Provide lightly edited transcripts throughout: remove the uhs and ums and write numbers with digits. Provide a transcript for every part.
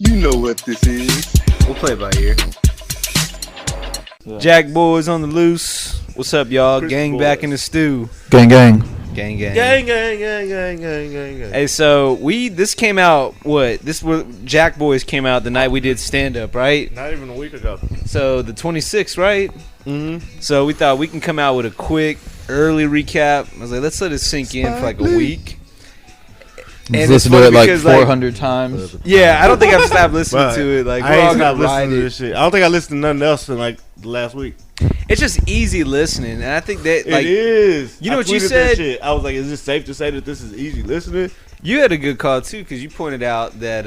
You know what this is. We'll play it by ear. Yeah. JACKBOYS on the loose. What's up, y'all? Chris Gang boys. back in the stew. Gang, gang. Gang, gang. Gang, gang, gang, gang, gang, gang, gang. Hey, so this came out, JACKBOYS came out the night we did stand-up, right? Not even a week ago. So the 26th, right? Mm-hmm. So we thought we can come out with a quick, early recap. I was like, let's let it sink in for like a week. And listen to it like 400 times. Yeah, I don't think I've stopped listening to it. Like, I ain't stopped listening to this shit. I don't think I listened to nothing else in like the last week. It's just easy listening, and I think that like it is. You know I what you tweeted said? that shit. I was like, is it safe to say that this is easy listening? You had a good call too, because you pointed out that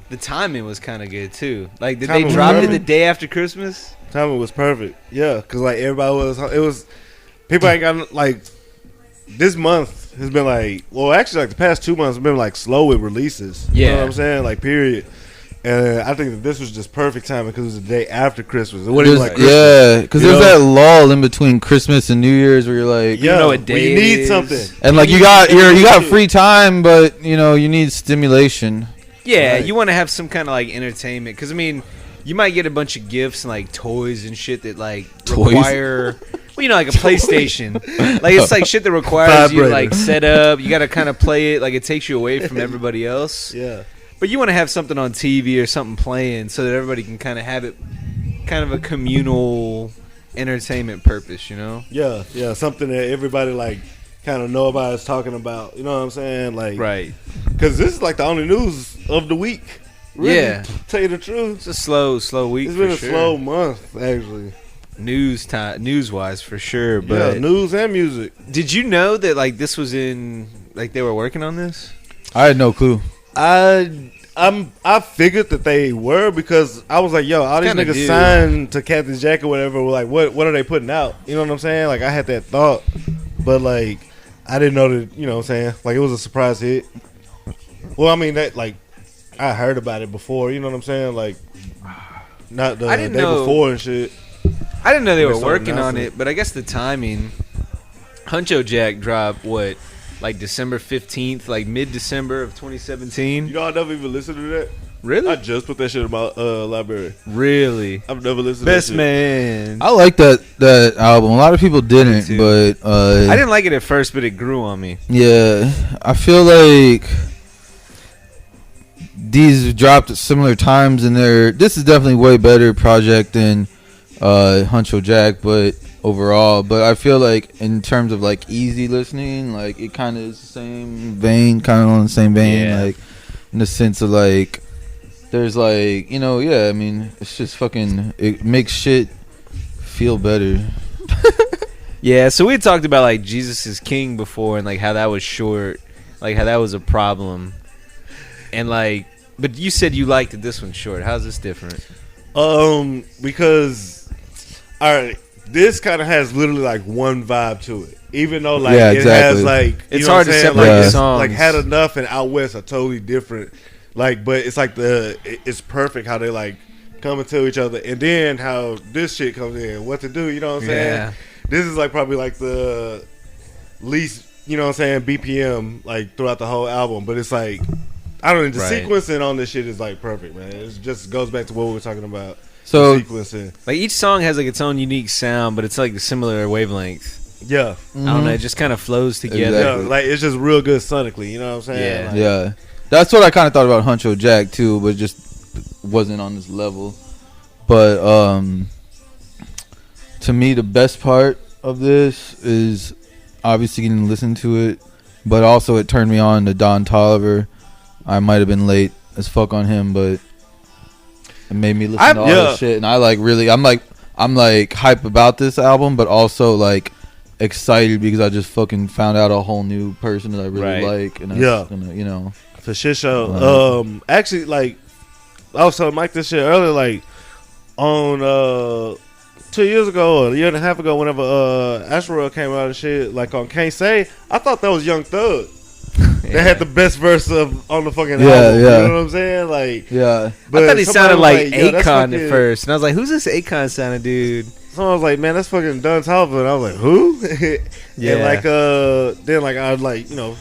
the timing was kind of good too. Like, did they drop it the day after Christmas? Timing was perfect. Yeah, because like everybody was. It was people ain't got like this month has been like, well, actually like the past 2 months have been like slow with releases. Yeah. You know what I'm saying? Like period. And I think that this was just perfect timing because it was the day after Christmas. It wasn't even like Christmas. Yeah, because there's that lull in between Christmas and New Year's where you're like, you know what day you need something, and like you got free time, but you know you need stimulation. Yeah, Right. you want to have some kind of like entertainment, because I mean, you might get a bunch of gifts and like toys and shit that like require. Well, you know, like a PlayStation. Like, it's like shit that requires you to like set up. You got to kind of play it. Like, it takes you away from everybody else. Yeah. But you want to have something on TV or something playing so that everybody can kind of have it kind of a communal entertainment purpose, you know? Yeah, yeah, something that everybody like kind of know about is talking about. You know what I'm saying? Like, Right. Because this is like the only news of the week. Really, Yeah. to tell you the truth. It's a slow week. It's been for a sure. slow month, actually. News-wise, for sure. But Yeah, news and music. did you know that like this was in like they were working on this? I had no clue. I figured that they were because I was like, yo, all these Kinda niggas do. signed to Cactus Jack or whatever. Were like, what are they putting out? You know what I'm saying? Like, I had that thought, but like, I didn't know that. You know what I'm saying? Like, it was a surprise hit. Well, I mean that like, I heard about it before. You know what I'm saying? Like, not the I day didn't know. before and shit. I didn't know they were Started working on announcing it, but I guess the timing. Huncho Jack dropped what, like December 15th, like mid-December of 2017. You know, I never even listened to that. Really? I just put that shit in my library. Really? I've never listened Best to that shit. man. I like that album. A lot of people didn't, too. but I didn't like it at first, but it grew on me. yeah, I feel like these dropped at similar times, and this is definitely way better project than Huncho Jack, but overall, but I feel like in terms of like easy listening, like it kind of is the same vein, kind of on the same vein, Yeah. like in the sense of like there's like, you know, yeah, I mean, it's just fucking, it makes shit feel better. Yeah, so we had talked about like Jesus is King before, and like how that was short, like how that was a problem, and like, but you said you liked it, this one's short. How's this different? Because all right, this kind of has literally like one vibe to it. Even though like Yeah, it has exactly. like It's you know hard what to I'm saying? separate like, the it's, songs. like Had Enough and Out West are totally different. Like, but it's like it's perfect how they like come and tell each other, and then how this shit comes in, what to do. You know what I'm saying? Yeah. This is like probably like the least, you know what I'm saying, BPM like throughout the whole album. But it's like, I don't know, the Right. sequencing on this shit is like perfect, man. It just goes back to what we were talking about. So the sequencing. Like each song has like its own unique sound, but it's like a similar wavelength. Yeah. I don't know, it just kind of flows together. Exactly. Yeah, like it's just real good sonically, you know what I'm saying? Yeah. Like, yeah, that's what I kind of thought about Huncho Jack too, but just wasn't on this level. But to me, the best part of this is obviously getting to listen to it, but also it turned me on to Don Toliver. I might have been late as fuck on him, but it made me listen to all this shit, and I like really, I'm like hype about this album, but also like excited because I just fucking found out a whole new person that I really like, and I'm gonna, you know, for shit show. Actually, like I was telling Mike this shit earlier, like on 2 years ago or a year and a half ago, whenever Asteroid came out and shit, like on Can't Say, I thought that was Young Thug. They had the best verse on the fucking album. yeah. You know what I'm saying? Like, yeah. but I thought he sounded somebody was like yo, that's Akon fucking- at first, and I was like, "Who's this Akon sounding dude?" Someone was like, "Man, that's fucking Don Toliver," and I was like, "Who?" Yeah. And like, then like I was like, you know,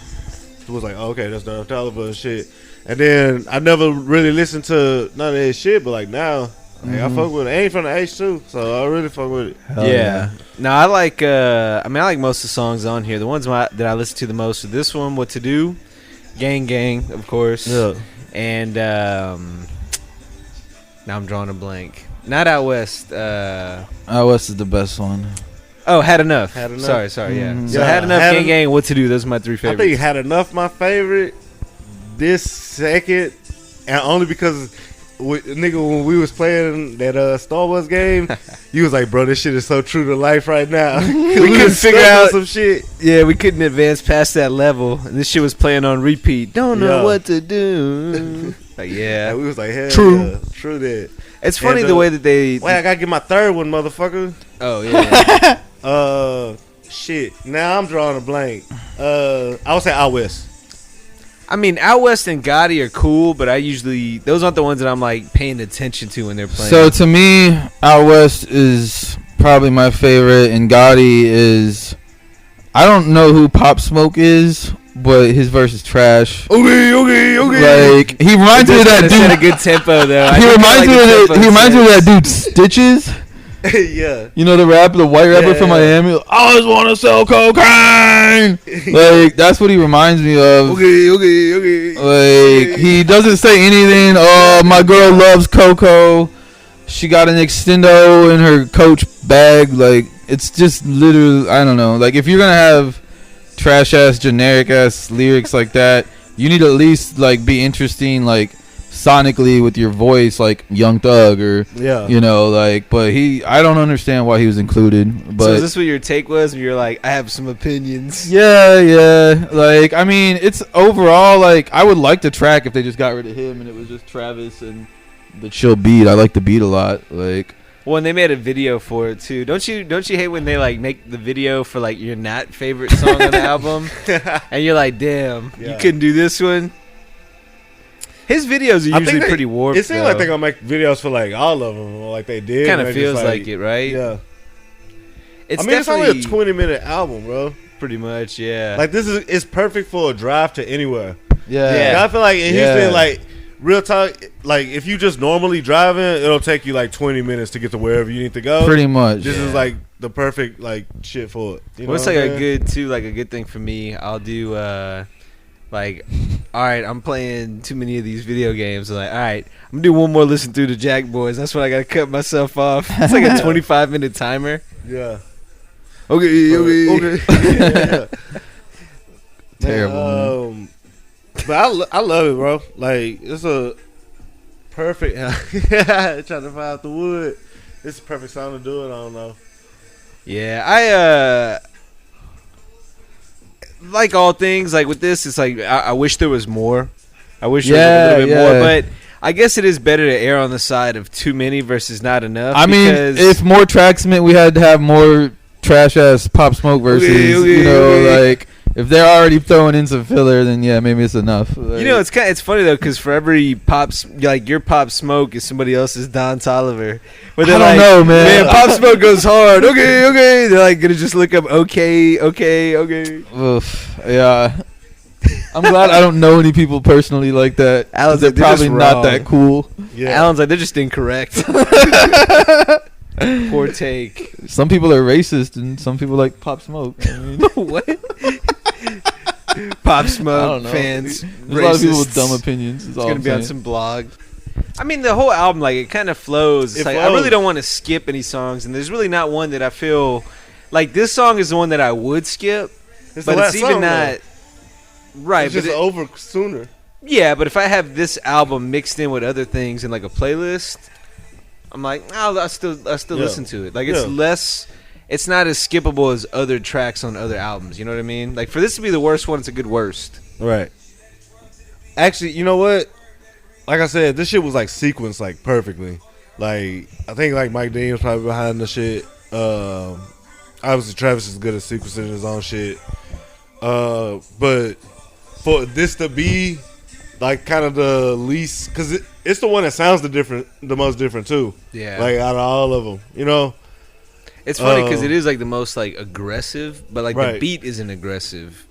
it was like, oh, okay, that's Don Toliver and shit. And then I never really listened to none of his shit, but like now, like, I fuck with it. Ain't from the H too, so I really fuck with it. Yeah. No, I like. I like most of the songs on here. The ones that I listen to the most are this one, "What to Do," "Gang Gang," of course. Yeah. And now I'm drawing a blank. Not Out West. Out West is the best one. Oh, Had Enough. Had Enough. Sorry, yeah. Mhm. So Yeah, Had Enough, Had Gang Gang, What to Do. Those are my three I favorites. think Had Enough my favorite. This second, and only because nigga, when we was playing that Star Wars game, you was like, bro, this shit is so true to life right now. we couldn't was figure stuck on out- some shit. Yeah, we couldn't advance past that level, and this shit was playing on repeat. Don't know Yeah. what to do. Like, yeah. And we was like, hell True. yeah, true that. It's funny And, the way that they. Wait, I gotta get my third one, motherfucker. Oh, yeah. Shit. Now I'm drawing a blank. I would say Out West. I mean, Out West and Gotti are cool, but those aren't the ones that I'm like paying attention to when they're playing. So to me, Out West is probably my favorite, and Gotti is. I don't know who Pop Smoke is, but his verse is trash. Okay. Like he reminds me of that Set a dude. good tempo though. He reminds me of that dude Stitches. Yeah. You know the white rapper from Yeah. Miami. I always want to sell cocaine. Like that's what he reminds me of. Okay. Like he doesn't say anything. Oh, my girl loves Coco. She got an extendo in her Coach bag. Like it's just literally, I don't know. Like if you're gonna have trash ass, generic ass lyrics like that, you need to at least like be interesting, like sonically with your voice, like Young Thug or Yeah. you know, like. But I don't understand why he was included. But So is this what your take was? When you're like, I have some opinions. yeah. Like, I mean, it's overall, like, I would like the track if they just got rid of him and it was just Travis and the chill beat. I like the beat a lot. Like, Well, and they made a video for it too. Don't you hate when they like make the video for like your not favorite song on the album, and you're like, damn, you Yeah. couldn't do this one. His videos are usually pretty warped. It seems like they're gonna make videos for like all of them, or like they did. Kind and of they just, feels like it, right? Yeah. It's I mean, it's only definitely a 20-minute album, bro. pretty much, yeah. Like it's perfect for a drive to anywhere. yeah. Yeah, I feel like in Yeah. Houston, like real talk, like if you just normally driving, it'll take you like 20 minutes to get to wherever you need to go. Pretty much. This is like the perfect like shit for it. You know What's what like I'm a good thing for me? I'll do like, all right, I'm playing too many of these video games. I'm like, all right, I'm gonna do one more listen through the JACKBOYS. That's when I gotta cut myself off. It's like a 25-minute timer. Yeah. Okay. Yeah. Terrible. Man, but I love it, bro. Like it's a perfect. Trying to find out the wood. It's a perfect song to do it. I don't know. Yeah, I like all things. Like with this, it's like I wish there was more. I wish there was a little bit more, but I guess it is better to err on the side of too many versus not enough. I mean, if more tracks meant we had to have more trash ass Pop Smoke verses, you know, like if they're already throwing in some filler, then yeah, maybe it's enough. Like, you know, it's funny though, because for every like your Pop Smoke is somebody else's Don Toliver. Where they're I don't know, man. Pop Smoke goes hard. Okay. They're like gonna just look up okay. oof, yeah. I'm glad I don't know any people personally like that. Alan's They're like, they're probably just not wrong. that cool. Yeah. Alan's like, they're just incorrect. Poor take. Some people are racist and some people like Pop Smoke. I mean, What? Pop I Smoke don't know. fans. There's a lot of people with racists. dumb opinions. It's gonna be on some blog. I mean, the whole album, like, it kind of flows. It's It like I flows. really don't want to skip any songs, and there's really not one that I feel like this song is the one that I would skip. It's But the it's last even song, not though. right. It's But just over sooner. yeah, but if I have this album mixed in with other things in like a playlist, I'm like, I still Yeah. listen to it. Like it's Yeah. less. It's not as skippable as other tracks on other albums. You know what I mean? Like for this to be the worst one, it's a good worst. Right. Actually, you know what? Like I said, this shit was like sequenced like perfectly. Like I think like Mike Dean was probably behind the shit. Obviously Travis is good at sequencing his own shit. But for this to be like kind of the least, because it's the one that sounds the most different too. Yeah. Like out of all of them, you know. It's funny because it is like the most like aggressive, but like the Right. beat isn't aggressive.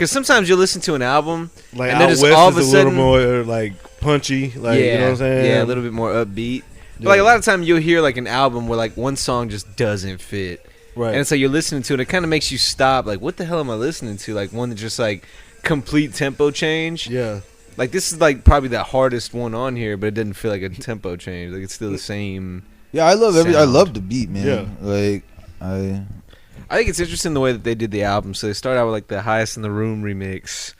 Because sometimes you'll listen to an album, Like and then Out just West all of a is sudden, a little more like punchy. Like yeah, you know what I'm saying? yeah, a little bit more upbeat. But like a lot of time you'll hear like an album where like one song just doesn't fit. Right. And so you're listening to it, it kind of makes you stop. Like, what the hell am I listening to? Like one that just like complete tempo change. Yeah. Like this is like probably the hardest one on here, but it didn't feel like a tempo change. Like it's still the same. Yeah, I love sound. I love the beat, man. Yeah. Like I think it's interesting the way that they did the album. So they started out with like the Highest in the Room remix,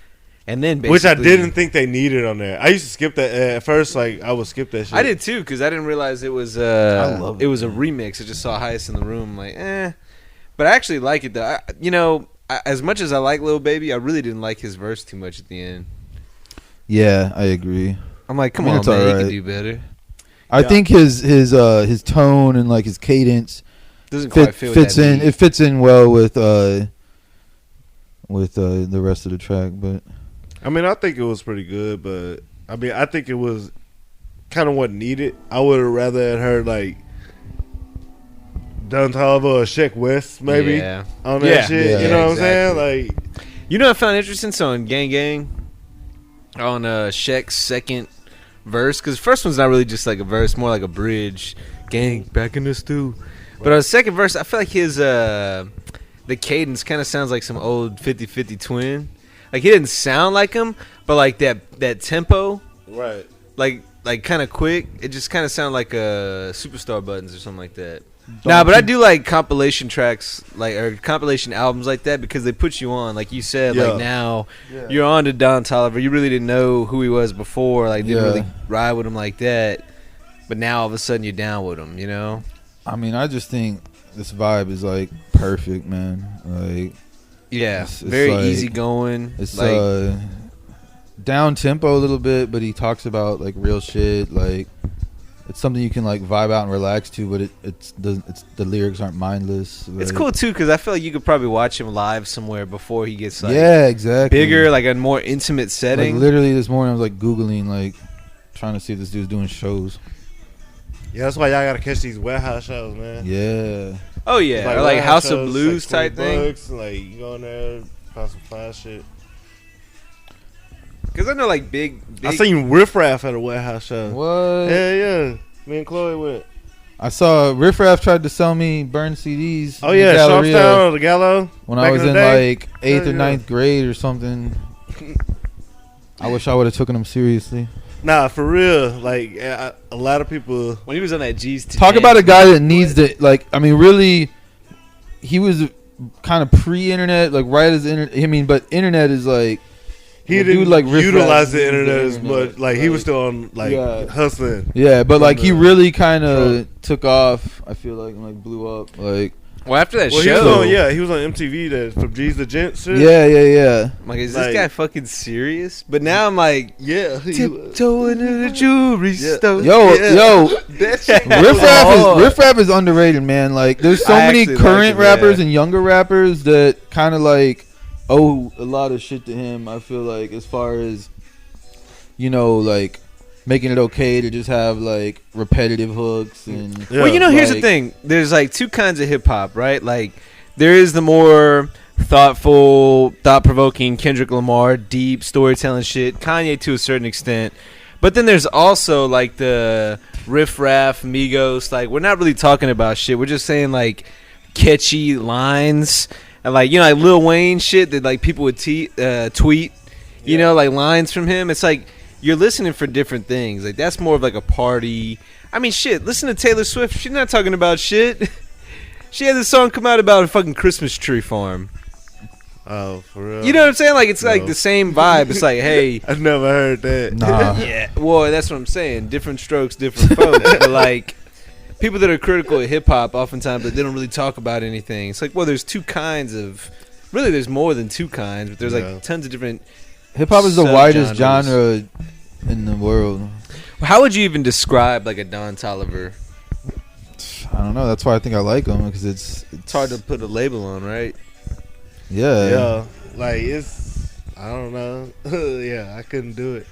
and then Which I basically- didn't think they needed on there. I used to skip that at first. Like I would skip that shit. I did too because I didn't realize it was love it it, was a remix. I just saw Highest in the Room, like but I actually like it though. As much as I like Lil Baby, I really didn't like his verse too much at the end. yeah, I agree. I'm like, come I mean, on, it's man, you alright. can do better. I think his tone and like his cadence Doesn't quite fit fits that in. beat. It fits in well with the rest of the track, but I mean, I think it was pretty good, but I mean, I think it was kind of what needed. I would have rather had heard like Don Toliver or Sheck West maybe Yeah. on that Yeah. shit. Yeah, you know what exactly. I'm saying? Like, You know what I found interesting? So on Gang Gang, on Shaq's second verse, because the first one's not really just like a verse, more like a bridge. Gang, back in the stew. But on the second verse, I feel like his the cadence kind of sounds like some old 50-50 Twin. Like he didn't sound like him, but like that tempo, right? like kind of quick. It just kind of sounded like Superstar Buttons or something like that. Nah, but I do like compilation tracks, like or compilation albums like that because they put you on, like you said. Yeah. Like now, you're on to Don Toliver. You really didn't know who he was before, like didn't really ride with him like that. But now all of a sudden you're down with him, you know? I mean, I just think this vibe is like perfect, man. Like Yeah, It's very like- easy going. it's like down tempo a little bit, but he talks about like real shit. Like it's something you can like vibe out and relax to, but it's the lyrics aren't mindless. it's like- cool too because I feel like you could probably watch him live somewhere before he gets like yeah, exactly. bigger, like a more intimate Like setting. literally this morning, I was like googling, like trying to see if this dude's doing shows. Yeah, that's why y'all gotta catch these warehouse shows, man. Yeah, Oh yeah, It's or like warehouse House of shows, Blues like type thing. $20, like you go in there, find some fly shit. Because I know like big I seen Riff Raff at a warehouse show. what? Yeah. Me and Chloe went. I saw Riff Raff tried to sell me burned CDs. Oh in the yeah, Galleria Sharpstown or the Gallo. when back I was the in day. like 8th or Yeah. 9th grade or something. I wish I would have taken them seriously. Nah, for real. Like a lot of people. when he was on that G's to Talk Dance. about a guy that needs to, like, I mean, really, he was kind of pre-internet, like right as the internet. I mean, but internet is like, He Well, didn't dude like Riff utilize Raff the used internet the as internet, much. Like he was still on like Yeah. hustling. yeah, but From like he the really kind of Trump. took off. I feel like and like blew up. Like, Well, after that Well, he was show, on, he was on MTV. That from G's the Gent shit. yeah. I'm like, is Like- this guy fucking serious? But now I'm like, yeah. tiptoeing to the jewelry Yeah. store. Yo, Yeah. yo, That shit Riff was Raff hard. is Riff Raff is underrated, man. Like, there's so I many actually like current him, rappers yeah. and younger rappers that kind of like owe a lot of shit to him. I feel like as far as like making it okay to just have like repetitive hooks and Yeah. Well, here's the like- thing. There's like two kinds of hip hop, right? Like, there is the more thoughtful, thought-provoking Kendrick Lamar, deep storytelling shit. Kanye to a certain extent. But then there's also like the riff raff, Migos. Like, we're not really talking about shit. We're just saying like catchy lines and like like Lil Wayne shit that like people would tweet. Like lines from him. It's like you're listening for different things. Like that's more of like a party. I mean, shit. Listen to Taylor Swift. She's not talking about shit. She had this song come out about a fucking Christmas tree farm. Oh, for real. You know what I'm saying? Like it's like No. the same vibe. It's like, hey, I've never heard that. nah. yeah. Well, that's what I'm saying. Different strokes, different folks. But like people that are critical of hip hop, oftentimes they don't really talk about anything. It's like, well, there's two kinds of. Really, there's more than two kinds, but there's Yeah. like tons of different. Hip hop is the widest Subgenres. genre in the world. How would you even describe like a Don Toliver? I don't know. That's why I think I like him because it's It's hard to put a label on, right? yeah. Yeah, like it's. I don't know. Yeah, I couldn't do it.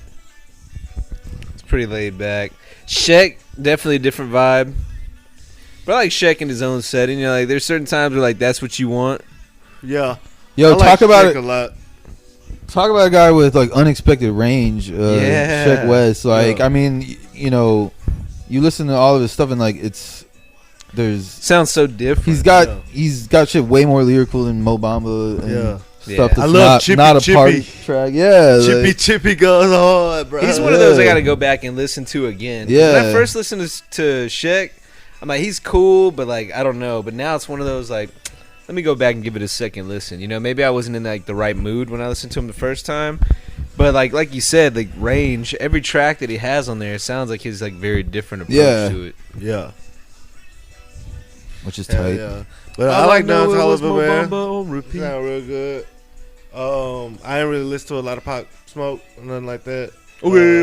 It's pretty laid back. Shaq, definitely a different vibe. But I like Shaq in his own setting. Like there's certain times where like that's what you want. Yeah. Yo, I like talk about Shaq it. a lot. talk about a guy with like unexpected range. Sheck West. Like, I mean, you know, you listen to all of his stuff and like sounds so different. He's got shit way more lyrical than Mo Bamba and stuff that's I love not a party track. Yeah, Chippy goes hard, bro. He's one of those I got to go back and listen to again. Yeah. When I first listened to Sheck, I'm like, he's cool, but like I don't know. But now it's one of those like, let me go back and give it a second listen. You know, maybe I wasn't in like the right mood when I listened to him the first time. But like you said, like range, every track that he has on there sounds like his like very different approach to it. Yeah. Which is tight. Yeah. But I like Don Toliver, man. Sound real good. I ain't really listen to a lot of Pop Smoke or nothing like that. Okay.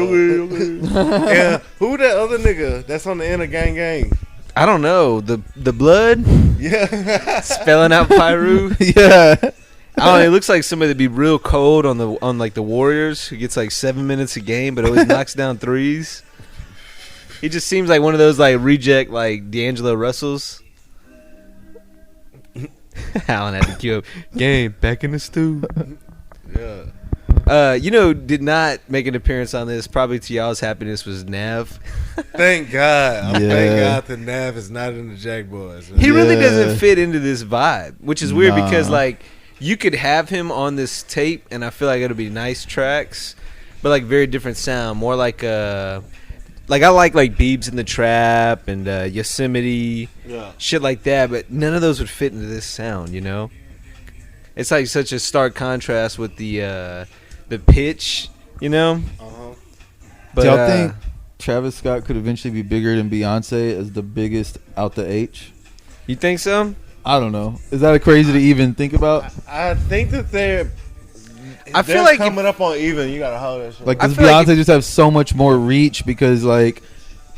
Yeah. Who that other nigga that's on the end of Gang Gang? I don't know. The blood? Yeah. Spelling out Pyru? Yeah. I don't know, it looks like somebody that'd be real cold on like the Warriors who gets like 7 minutes a game but always knocks down threes. He just seems like one of those like reject like D'Angelo Russells. Alan had to cue up game back in the stew. Yeah. You know, did not make an appearance on this. Probably to y'all's happiness was Nav. Thank God. Thank God that Nav is not in the JACKBOYs. He really doesn't fit into this vibe, which is weird because like you could have him on this tape, and I feel like it'll be nice tracks, but like very different sound, more like like I like Beebs in the Trap and Yosemite, shit like that. But none of those would fit into this sound, you know. It's like such a stark contrast with the pitch, you know. But do y'all think Travis Scott could eventually be bigger than Beyonce as the biggest out the H? You think so? I don't know. Is that crazy to even think about? I think that I feel like coming up on even. You gotta hold that shit. Like, does Beyonce just have so much more reach because like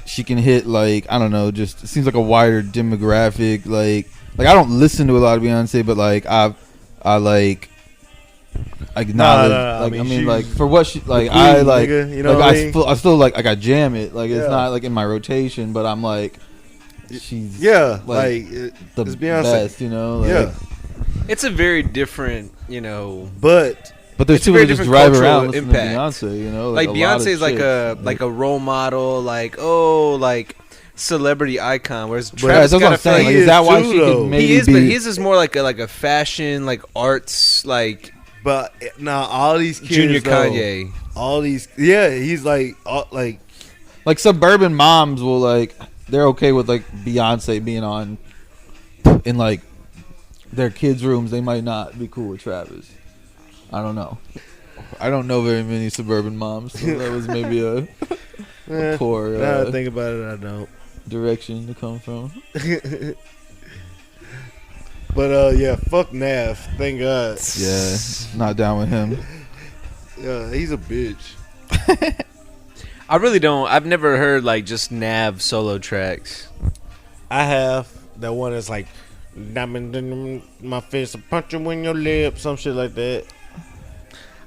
she can hit like I don't know, just it seems like a wider demographic. Like I don't listen to a lot of Beyonce, but like I mean, like for what she like, I like, nigga, you know, like I still like I jam it. Like it's not like in my rotation, but I'm like, she's like the best, you know. Like, it's a very different, you know, but there's people that just drive around listening to Beyonce, you know. Like Beyonce is like a role model, like celebrity icon. Whereas Travis Scott, I'm saying, like, is that why she can maybe he is, but his is more like a fashion, like arts, like. But now all these kids, Junior Kanye, all these, he's like suburban moms will like they're okay with like Beyonce being on in like their kids' rooms. They might not be cool with Travis. I don't know. I don't know very many suburban moms, so that was maybe a poor. Now I think about it, I don't. Direction to come from. But fuck Nav. Thank God. Yeah, not down with him. Yeah, he's a bitch. I really don't. I've never heard like just Nav solo tracks. I have that one that's like, diamond in my face, I punch you in your lip, some shit like that.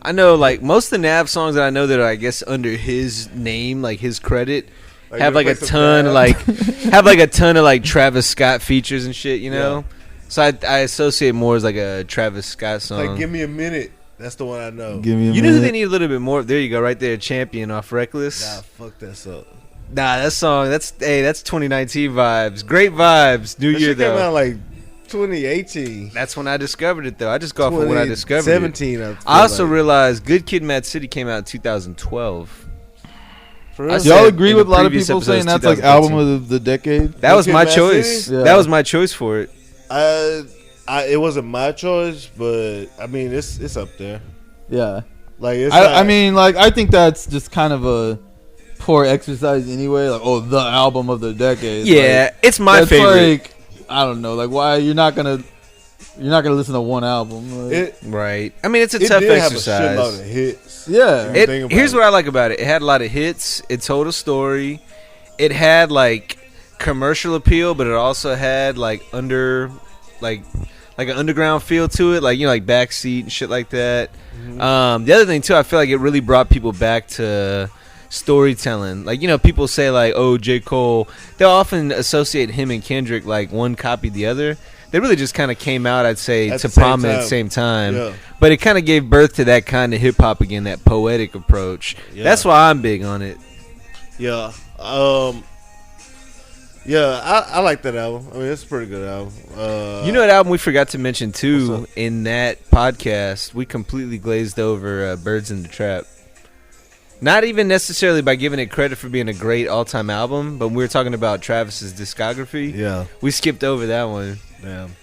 I know, like most of the Nav songs that I know that are, I guess, under his name, like his credit, have like a ton of like Travis Scott features and shit, you know. Yeah. So I associate more as like a Travis Scott song. Like, Give Me a Minute. That's the one I know. Give Me a Minute. You know who they need a little bit more? There you go, right there, Champion off Reckless. Nah, fuck that song. Nah, that song. That's 2019 vibes. Great vibes. New year though. Came out like 2018. That's when I discovered it though. I just go off of when I discovered 17, it. I also realized Good Kid, Mad City came out in 2012. Do y'all agree with a lot of people saying that's like album of the decade? That was my choice. Yeah. That was my choice for it. It wasn't my choice, but I mean it's up there. Yeah, like it's I mean, like I think that's just kind of a poor exercise anyway. Like, the album of the decade. Yeah, like, it's my favorite. Like, I don't know, like why you're not gonna listen to one album, like, right? I mean, it's a tough exercise. Have a shitload of hits. Yeah. Here's what I like about it. It had a lot of hits. It told a story. It had like commercial appeal, but it also had like an underground feel to it, like, you know, like Backseat and shit like that. Mm-hmm. The other thing too, I feel like it really brought people back to storytelling. Like, you know, people say like, oh, J. Cole, they'll often associate him and Kendrick like one copied the other. they really just kind of came out, I'd say, At to the same prominence at the time. same time. Yeah. But it kind of gave birth to that kind of hip hop again, that poetic approach. Yeah. That's why I'm big on it. Yeah. Yeah, I like that album. I mean, it's a pretty good album. You know what album we forgot to mention too What's up? in that podcast? We completely glazed over Birds in the Trap. Not even necessarily by giving it credit for being a great all-time album, but when we were talking about Travis's discography. Yeah. We skipped over that one. Damn.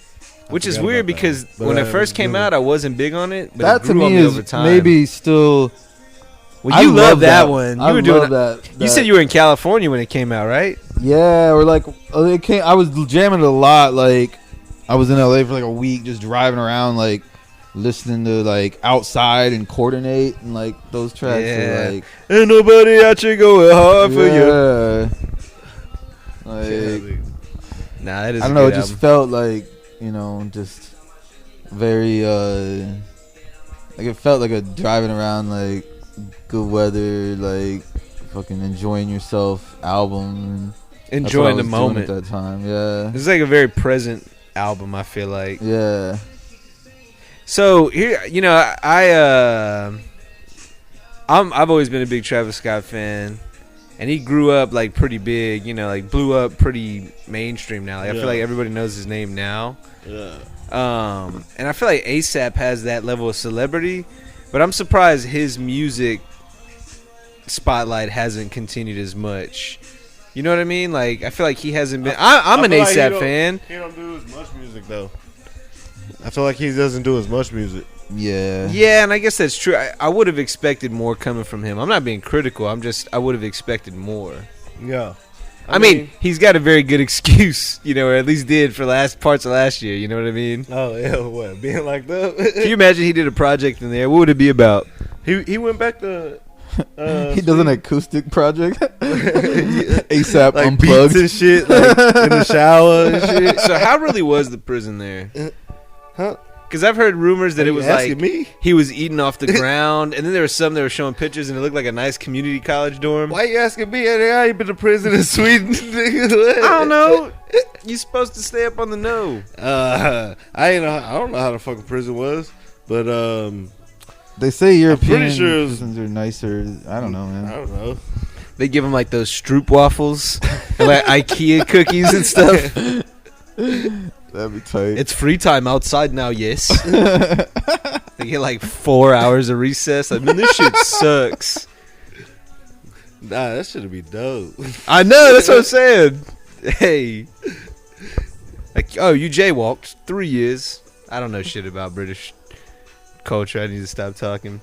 Which is forgot weird about that because one. But when I it first came really- out, I wasn't big on it, but That it to grew on me me is over time. maybe still. Well, you love that one. You I were doing. love that. You said you were in California when it came out, right? Yeah, or like it came. I was jamming it a lot. Like I was in LA for like a week, just driving around, like listening to like Outside and Coordinate and like those tracks. Yeah. Are, like, Ain't nobody out here going hard for you. yeah. Like Nah, that is. I don't a know. It good just album. felt like just very like it felt like a driving around like good weather, like fucking enjoying yourself album. And that's what I Enjoying the was doing moment. at that time. Yeah. It's like a very present album. I feel like. Yeah. So here, I've always been a big Travis Scott fan, and he grew up like pretty big. Like blew up pretty mainstream now. Like, I Yeah. feel like everybody knows his name now. Yeah. And I feel like ASAP has that level of celebrity, but I'm surprised his music spotlight hasn't continued as much. You know what I mean? Like, I feel like he hasn't been. I'm an feel like ASAP fan. He don't do as much music though. I feel like he doesn't do as much music. Yeah. Yeah, and I guess that's true. I would have expected more coming from him. I'm not being critical. I would have expected more. Yeah. I mean, he's got a very good excuse, or at least did for parts of last year. You know what I mean? Oh yeah, what being like that? Can you imagine he did a project in there? What would it be about? he went back to. He does an acoustic project. ASAP like unplugged. beats and shit, like in the shower and shit. So how really was the prison there? Huh? Because I've heard rumors that Are it you was asking like me? he was eating off the ground, and then there was some that were showing pictures, and it looked like a nice community college dorm. Why you asking me? I ain't been to prison in Sweden. I I don't know. You're supposed to stay up on the know. I don't know how the fucking prison was, but They say European pretty sure it's- prisons are nicer. I don't know, I man. don't know. They give him like those Stroop waffles, and like IKEA cookies and stuff. That'd be tight. It's free time outside now, yes. They get like 4 hours of recess. I mean, this shit sucks. Nah, that should be dope. I know, that's what I'm saying. Hey. Like, oh, you jaywalked 3 years. I don't know shit about British culture. I need to stop talking.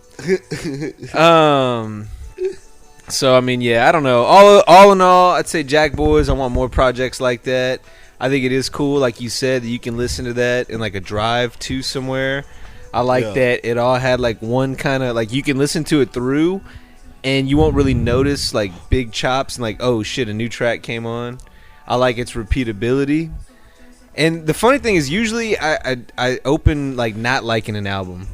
So, I mean, yeah, I don't know. All in all, I'd say JACKBOYS. I want more projects like that. I think it is cool, like you said, that you can listen to that in like a drive to somewhere. I like that it all had like one kind of like you can listen to it through, and you won't really notice like big chops and like, oh shit, a new track came on. I like its repeatability. And the funny thing is, usually I open like not liking an album,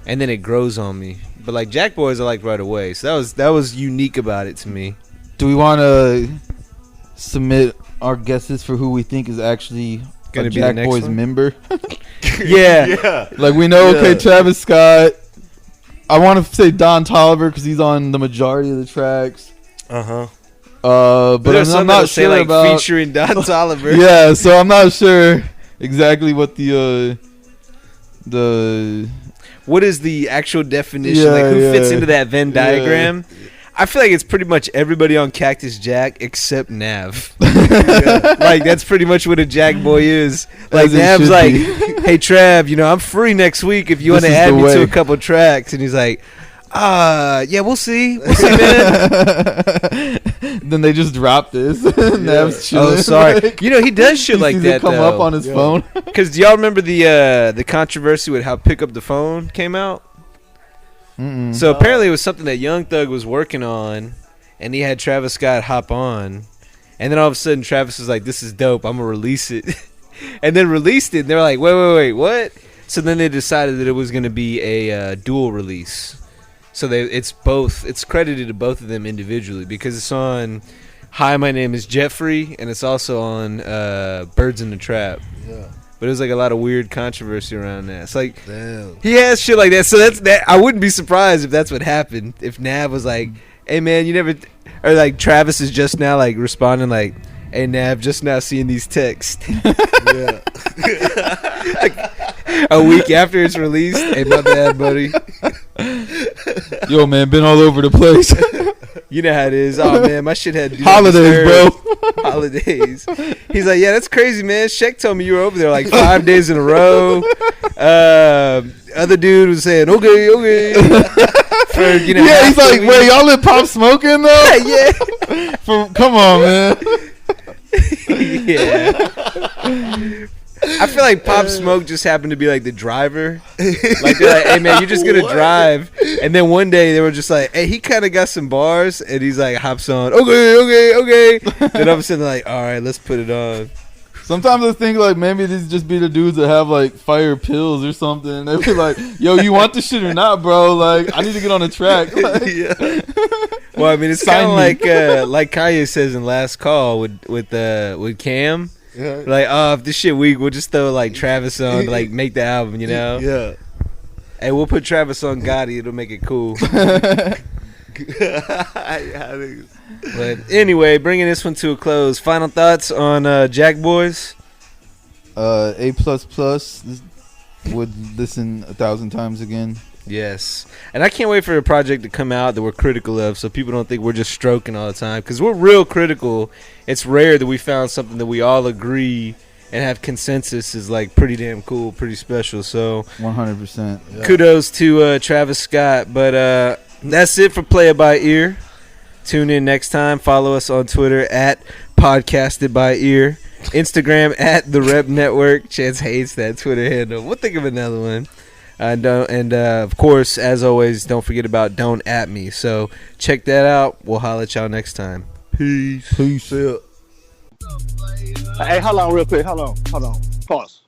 and then it grows on me. But like JACKBOYS, I like right away. So that was unique about it to me. Do we want to submit our guesses for who we think is actually Gonna a be the next JACKBOYS one? member? Yeah. Yeah. Like we know, okay, Yeah. Travis Scott. I want to say Don Toliver because he's on the majority of the tracks. Uh-huh. But There's I'm some not that'll say sure like about. featuring Don Toliver. Yeah, so I'm not sure exactly what the What is the actual definition? Yeah, like who fits yeah. into that Venn Yeah. diagram? I feel like it's pretty much everybody on Cactus Jack except Nav. Like that's pretty much what a JACKBOY is. Like As it Nav's should like, be. hey Trav, I'm free next week if you want This to is add the me to way. a couple tracks. And he's like, yeah, we'll see, man. Then they just drop this. Nav's chilling. Oh, sorry. Like, He does shit he like sees that it come though. up on his Yeah. phone. Because do y'all remember the controversy with how Pick Up the Phone came out? Mm-mm. So apparently it was something that Young Thug was working on, and he had Travis Scott hop on, and then all of a sudden Travis was like, "This is dope. I'm gonna release it," and then released it. And they're like, "Wait, what?" So then they decided that it was gonna be a dual release. So it's both. It's credited to both of them individually because it's on "Hi, My Name Is Jeffrey" and it's also on "Birds in the Trap." Yeah. But it was like a lot of weird controversy around that. It's like, damn. he has shit like that. So that's that. I wouldn't be surprised if that's what happened. If Nav was like, "Hey man, you never," or like Travis is just now like responding like, "Hey Nav, just now seeing these texts." Yeah. Like, a week after it's released, "Hey, my bad, buddy." Yo, man, been all over the place. You know how it is. Oh man, my shit had Holidays, bro. Holidays. He's like, yeah, that's crazy, man. Sheck told me you were over there like 5 days in a row. Other dude was saying, okay. For, you know, Yeah, he's like, wait, y'all let Pop Smoke in though? Yeah. Come on, man. Yeah. I feel like Pop Smoke just happened to be like the driver. Like they're like, hey man, you're just gonna drive. And then one day they were just like, hey, he kind of got some bars, and he's like hops on. Okay. Then all of a sudden they're like, all right, let's put it on. Sometimes I think like maybe these just be the dudes that have like fire pills or something. They be like, yo, you want this shit or not, bro? Like I need to get on the track. Like, Yeah. Well, I mean, it's kind of like Kanye says in Last Call with Cam. Yeah. Like, oh, if this shit weak, we'll just throw like Travis on to like make the album, you know? Yeah. Hey, we'll put Travis on Gotti. It'll make it cool. But anyway, bringing this one to a close. Final thoughts on JACKBOYS? A++. Would listen 1,000 times again. Yes. And I can't wait for a project to come out that we're critical of, so people don't think we're just stroking all the time. Because we're real critical. It's rare that we found something that we all agree and have consensus is like pretty damn cool, pretty special. So 100%. Yeah. kudos to Travis Scott. But that's it for Play It By Ear. Tune in next time. Follow us on Twitter at Podcasted By Ear. Instagram at therep.network. Chance hates that Twitter handle. We'll think of another one. And of course, as always, don't forget about Don't At Me. So check that out. We'll holler at y'all next time. Peace. Peace. Yeah. Hey, hold on real quick. Hold on. Pause.